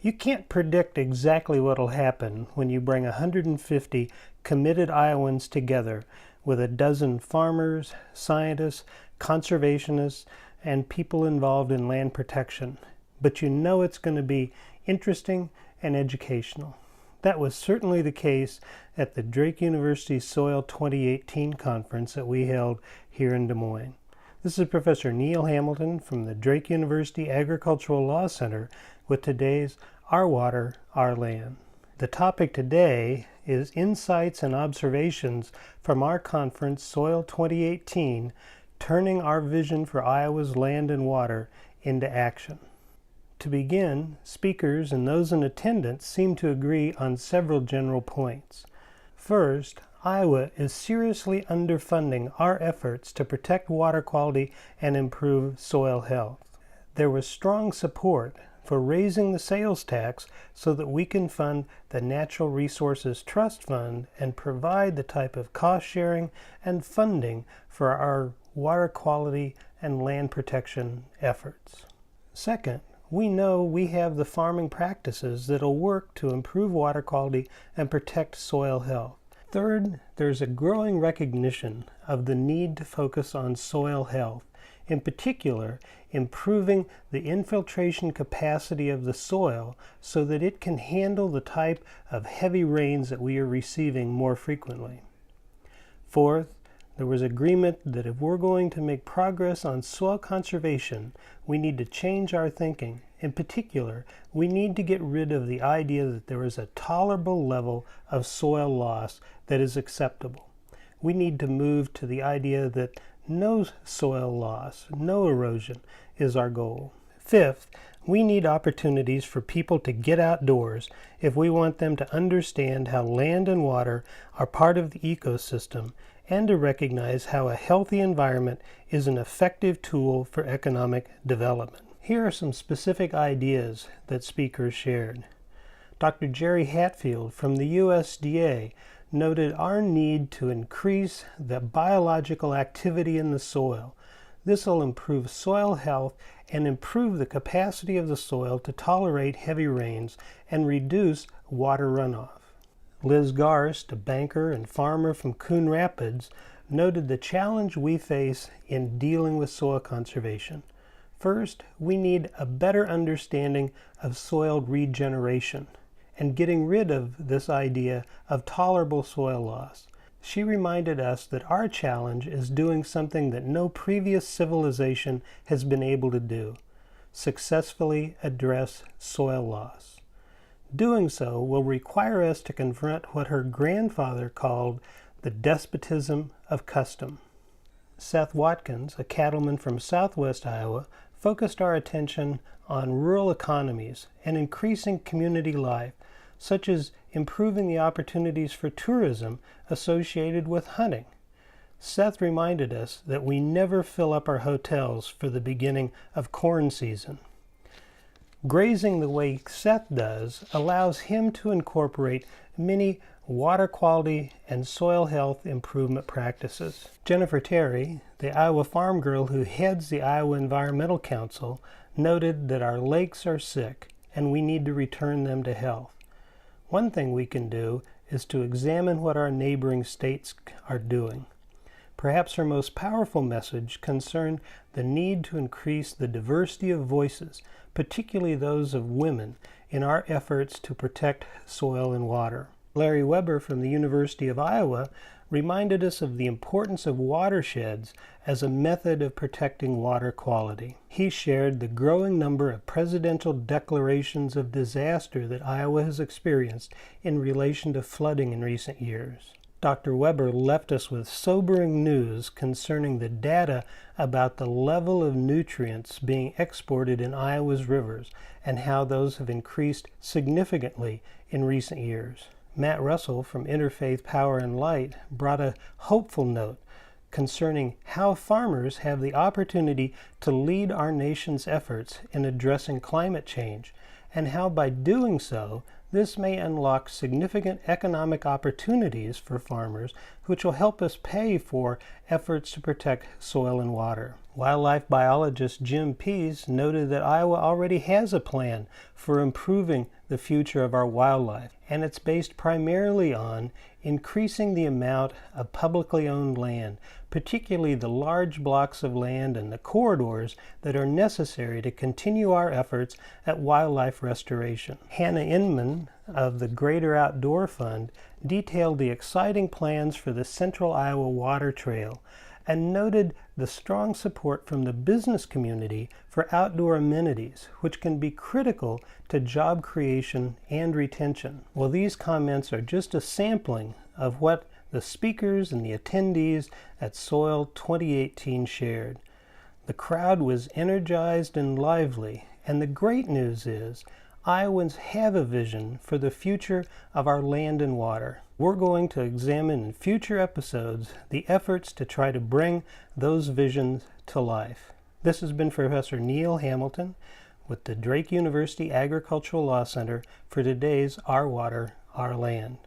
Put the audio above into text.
You can't predict exactly what will happen when you bring 150 committed Iowans together with a dozen farmers, scientists, conservationists, and people involved in land protection. But you know it's going to be interesting and educational. That was certainly the case at the Drake University Soil 2018 conference that we held here in Des Moines. This is Professor Neil Hamilton from the Drake University Agricultural Law Center with today's Our Water, Our Land. The topic today is Insights and Observations from our conference Soil 2018, Turning Our Vision for Iowa's Land and Water into Action. To begin, speakers and those in attendance seem to agree on several general points. First, Iowa is seriously underfunding our efforts to protect water quality and improve soil health. There was strong support for raising the sales tax so that we can fund the Natural Resources Trust Fund and provide the type of cost sharing and funding for our water quality and land protection efforts. Second, we know we have the farming practices that will work to improve water quality and protect soil health. Third, there's a growing recognition of the need to focus on soil health, in particular, improving the infiltration capacity of the soil so that it can handle the type of heavy rains that we are receiving more frequently. Fourth, there was agreement that if we're going to make progress on soil conservation, we need to change our thinking. In particular, we need to get rid of the idea that there is a tolerable level of soil loss that is acceptable. We need to move to the idea that no soil loss, no erosion is our goal. Fifth, we need opportunities for people to get outdoors if we want them to understand how land and water are part of the ecosystem and to recognize how a healthy environment is an effective tool for economic development. Here are some specific ideas that speakers shared. Dr. Jerry Hatfield from the USDA noted our need to increase the biological activity in the soil. This will improve soil health and improve the capacity of the soil to tolerate heavy rains and reduce water runoff. Liz Garst, a banker and farmer from Coon Rapids, noted the challenge we face in dealing with soil conservation. First, we need a better understanding of soil regeneration and getting rid of this idea of tolerable soil loss. She reminded us that our challenge is doing something that no previous civilization has been able to do: successfully address soil loss. Doing so will require us to confront what her grandfather called the despotism of custom. Seth Watkins, a cattleman from southwest Iowa, focused our attention on rural economies and increasing community life, such as improving the opportunities for tourism associated with hunting. Seth reminded us that we never fill up our hotels for the beginning of corn season. Grazing the way Seth does allows him to incorporate many water quality and soil health improvement practices. Jennifer Terry, the Iowa farm girl who heads the Iowa Environmental Council, noted that our lakes are sick and we need to return them to health. One thing we can do is to examine what our neighboring states are doing. Perhaps her most powerful message concerned the need to increase the diversity of voices, particularly those of women, in our efforts to protect soil and water. Larry Weber from the University of Iowa reminded us of the importance of watersheds as a method of protecting water quality. He shared the growing number of presidential declarations of disaster that Iowa has experienced in relation to flooding in recent years. Dr. Weber left us with sobering news concerning the data about the level of nutrients being exported in Iowa's rivers and how those have increased significantly in recent years. Matt Russell from Interfaith Power and Light brought a hopeful note concerning how farmers have the opportunity to lead our nation's efforts in addressing climate change, and how by doing so, this may unlock significant economic opportunities for farmers, which will help us pay for efforts to protect soil and water. Wildlife biologist Jim Pease noted that Iowa already has a plan for improving the future of our wildlife, and it's based primarily on increasing the amount of publicly owned land, particularly the large blocks of land and the corridors that are necessary to continue our efforts at wildlife restoration. Hannah Inman of the Greater Outdoor Fund detailed the exciting plans for the Central Iowa Water Trail and noted the strong support from the business community for outdoor amenities, which can be critical to job creation and retention. Well, these comments are just a sampling of what the speakers and the attendees at Soil 2018 shared. The crowd was energized and lively, and the great news is Iowans have a vision for the future of our land and water. We're going to examine in future episodes the efforts to try to bring those visions to life. This has been Professor Neil Hamilton with the Drake University Agricultural Law Center for today's Our Water, Our Land.